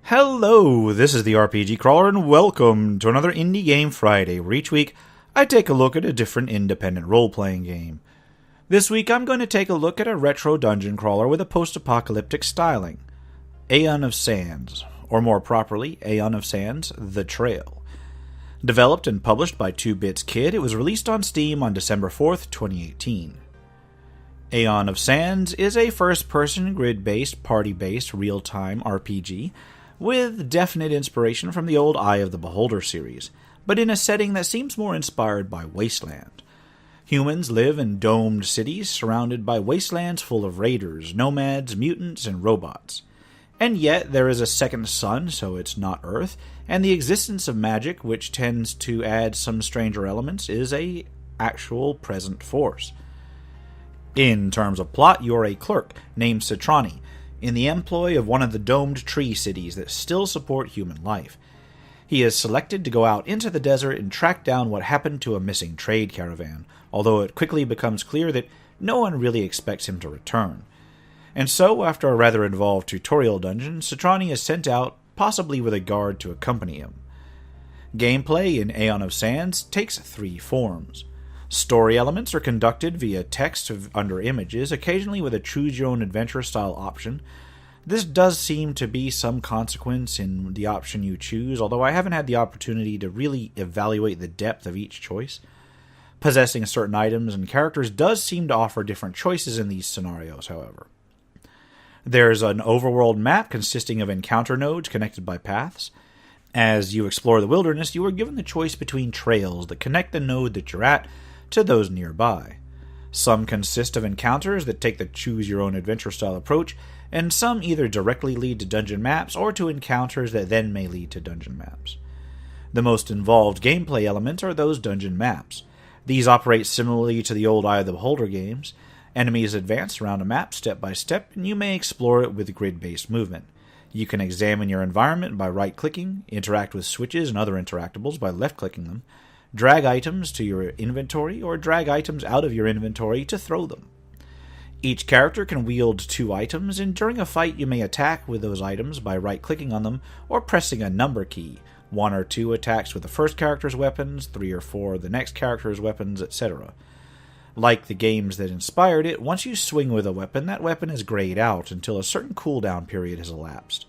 Hello, this is the RPG Crawler, and welcome to another Indie Game Friday, where each week I take a look at a different independent role-playing game. This week I'm going to take a look at a retro dungeon crawler with a post-apocalyptic styling, Aeon of Sands, or more properly, Aeon of Sands: The Trail. Developed and published by 2Bits Kid, it was released on Steam on December 4th, 2018. Aeon of Sands is a first-person, grid-based, party-based, real-time RPG with definite inspiration from the old Eye of the Beholder series, but in a setting that seems more inspired by Wasteland. Humans live in domed cities surrounded by wastelands full of raiders, nomads, mutants, and robots. And yet there is a second sun, so it's not Earth, and the existence of magic, which tends to add some stranger elements, is a actual present force. In terms of plot, you are a clerk named Citrani, in the employ of one of the domed tree cities that still support human life. He is selected to go out into the desert and track down what happened to a missing trade caravan, although it quickly becomes clear that no one really expects him to return. And so, after a rather involved tutorial dungeon, Citrani is sent out, possibly with a guard to accompany him. Gameplay in Aeon of Sands takes three forms. Story elements are conducted via text under images, occasionally with a choose-your-own-adventure style option. This does seem to be some consequence in the option you choose, although I haven't had the opportunity to really evaluate the depth of each choice. Possessing certain items and characters does seem to offer different choices in these scenarios, however. There's an overworld map consisting of encounter nodes connected by paths. As you explore the wilderness, you are given the choice between trails that connect the node that you're at to those nearby. Some consist of encounters that take the choose-your-own-adventure style approach, and some either directly lead to dungeon maps or to encounters that then may lead to dungeon maps. The most involved gameplay elements are those dungeon maps. These operate similarly to the old Eye of the Beholder games. Enemies advance around a map step by step, and you may explore it with grid-based movement. You can examine your environment by right-clicking, interact with switches and other interactables by left-clicking them, drag items to your inventory, or drag items out of your inventory to throw them. Each character can wield two items, and during a fight you may attack with those items by right-clicking on them or pressing a number key. 1 or 2 attacks with the first character's weapons, 3 or 4 the next character's weapons, etc. Like the games that inspired it, once you swing with a weapon, that weapon is grayed out until a certain cooldown period has elapsed.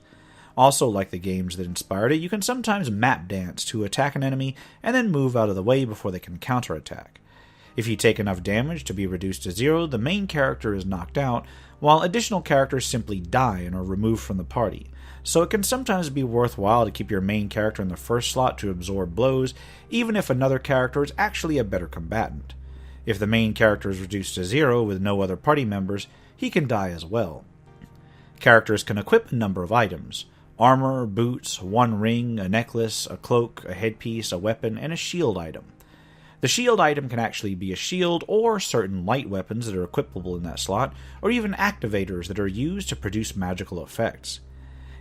Also, like the games that inspired it, you can sometimes map dance to attack an enemy and then move out of the way before they can counterattack. If you take enough damage to be reduced to 0, the main character is knocked out, while additional characters simply die and are removed from the party. So it can sometimes be worthwhile to keep your main character in the first slot to absorb blows, even if another character is actually a better combatant. If the main character is reduced to 0 with no other party members, he can die as well. Characters can equip a number of items: armor, boots, one ring, a necklace, a cloak, a headpiece, a weapon, and a shield item. The shield item can actually be a shield or certain light weapons that are equipable in that slot, or even activators that are used to produce magical effects.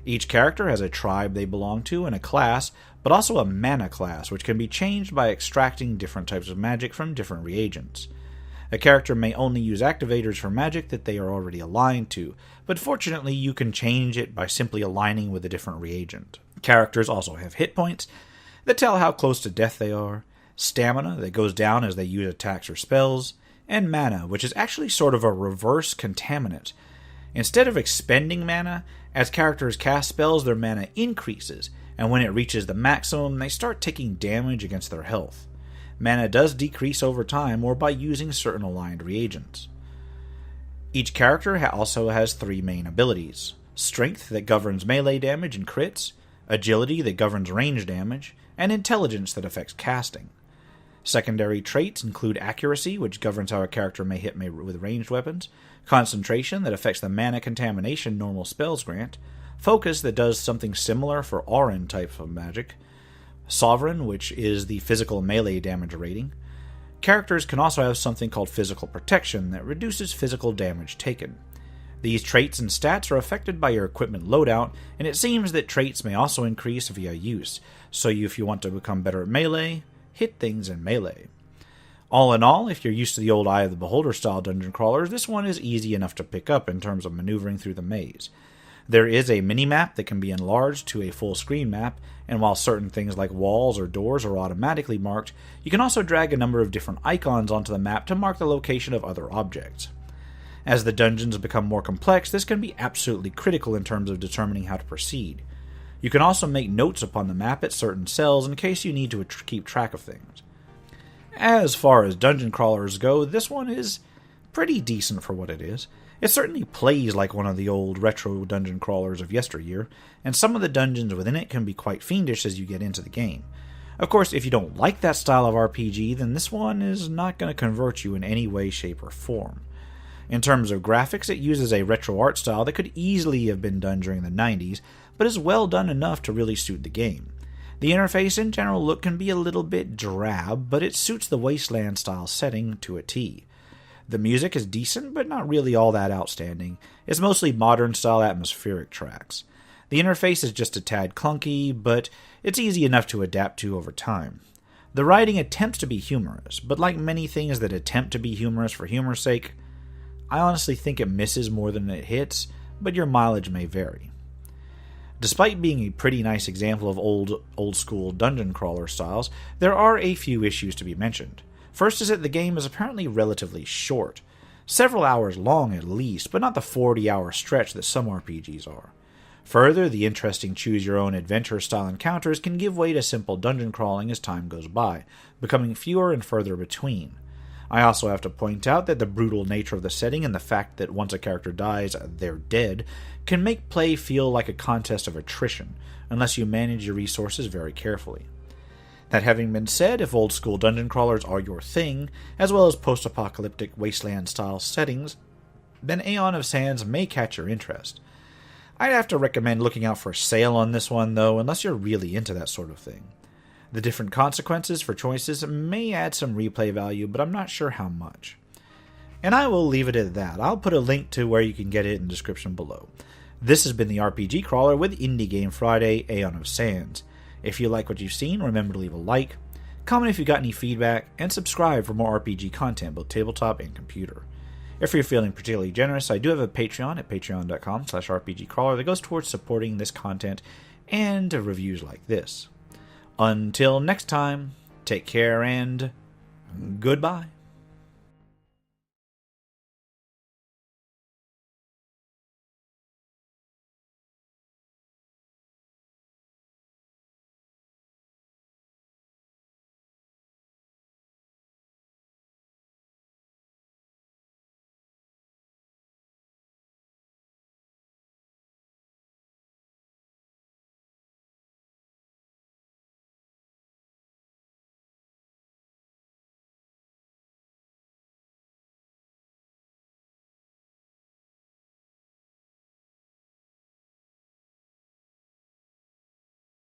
Each character has a tribe they belong to and a class, but also a mana class, which can be changed by extracting different types of magic from different reagents. A character may only use activators for magic that they are already aligned to, but fortunately you can change it by simply aligning with a different reagent. Characters also have hit points that tell how close to death they are, stamina that goes down as they use attacks or spells, and mana, which is actually sort of a reverse contaminant. Instead of expending mana, as characters cast spells, their mana increases, and when it reaches the maximum, they start taking damage against their health. Mana does decrease over time or by using certain aligned reagents. Each character also has 3 main abilities: strength that governs melee damage and crits, agility that governs range damage, and intelligence that affects casting. Secondary traits include accuracy, which governs how a character may hit with ranged weapons, concentration that affects the mana contamination normal spells grant, focus that does something similar for Auron type of magic, Sovereign, which is the physical melee damage rating. Characters can also have something called physical protection that reduces physical damage taken. These traits and stats are affected by your equipment loadout, and it seems that traits may also increase via use, so if you want to become better at melee, hit things in melee. All in all, if you're used to the old Eye of the Beholder style dungeon crawlers, this one is easy enough to pick up in terms of maneuvering through the maze. There is a mini-map that can be enlarged to a full-screen map, and while certain things like walls or doors are automatically marked, you can also drag a number of different icons onto the map to mark the location of other objects. As the dungeons become more complex, this can be absolutely critical in terms of determining how to proceed. You can also make notes upon the map at certain cells in case you need to keep track of things. As far as dungeon crawlers go, this one is pretty decent for what it is. It certainly plays like one of the old retro dungeon crawlers of yesteryear, and some of the dungeons within it can be quite fiendish as you get into the game. Of course, if you don't like that style of RPG, then this one is not going to convert you in any way, shape, or form. In terms of graphics, it uses a retro art style that could easily have been done during the 90s, but is well done enough to really suit the game. The interface and general look can be a little bit drab, but it suits the wasteland style setting to a T. The music is decent, but not really all that outstanding. It's mostly modern style atmospheric tracks. The interface is just a tad clunky, but it's easy enough to adapt to over time. The writing attempts to be humorous, but like many things that attempt to be humorous for humor's sake, I honestly think it misses more than it hits, but your mileage may vary. Despite being a pretty nice example of old school dungeon crawler styles, there are a few issues to be mentioned. First is that the game is apparently relatively short. Several hours long at least, but not the 40-hour stretch that some RPGs are. Further, the interesting choose-your-own-adventure style encounters can give way to simple dungeon crawling as time goes by, becoming fewer and further between. I also have to point out that the brutal nature of the setting and the fact that once a character dies, they're dead, can make play feel like a contest of attrition, unless you manage your resources very carefully. That having been said, if old-school dungeon crawlers are your thing, as well as post-apocalyptic wasteland-style settings, then Aeon of Sands may catch your interest. I'd have to recommend looking out for a sale on this one, though, unless you're really into that sort of thing. The different consequences for choices may add some replay value, but I'm not sure how much. And I will leave it at that. I'll put a link to where you can get it in the description below. This has been the RPG Crawler with Indie Game Friday, Aeon of Sands. If you like what you've seen, remember to leave a like, comment if you got any feedback, and subscribe for more RPG content, both tabletop and computer. If you're feeling particularly generous, I do have a Patreon at patreon.com/rpgcrawler that goes towards supporting this content and reviews like this. Until next time, take care and goodbye.